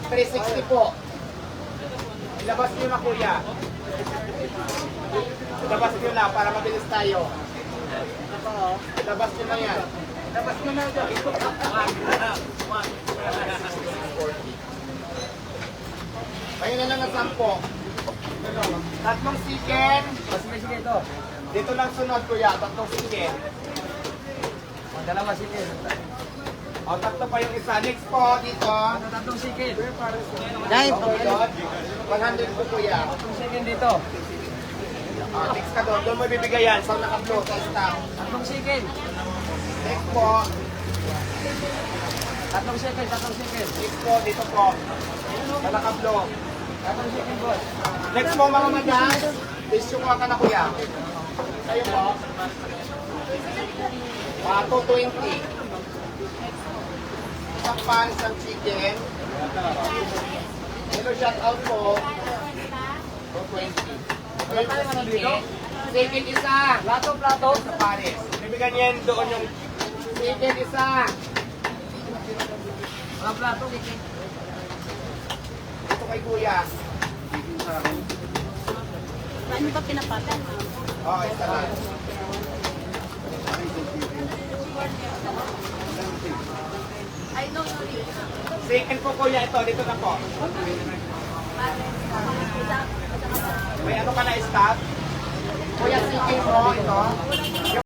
360 po. Ilabas niyo na kuya. Ilabas niyo na para mabilis tayo. Ilabas niyo na yan. Ilabas niyo na dyan. Ayun na lang ang 10. Tatlong chicken. Dito lang sunod kuya, tatlong chicken. Dalawa chicken. O, tatlo pa yung isa. Next po, dito. Tatlong chicken. Dahil po doon. 100 po kuya. Tatlong chicken dito. Next ka doon. Doon mo bibigay yan. Sa naka-flow, sa staff. Tatlong chicken. Next po. Tatlong chicken. Next po, dito po. Sa naka-flow. Tatlong chicken boss. Next po mga madam. Tissue ko ka na kuya. Kayo po. 220. Isang pan, isang chicken. Hello, shout out po. 220. Chicken isa. Plato. Sa pares. Bibigyan niya yan doon yung chicken isa. Mga plato chicken. Ito kay kuya. Ano ba pinapatan? Oh, isa lang. I don't know. Chicken po kuya ito. Dito na po. May ano ka na staff? Kuya, chicken mo ito.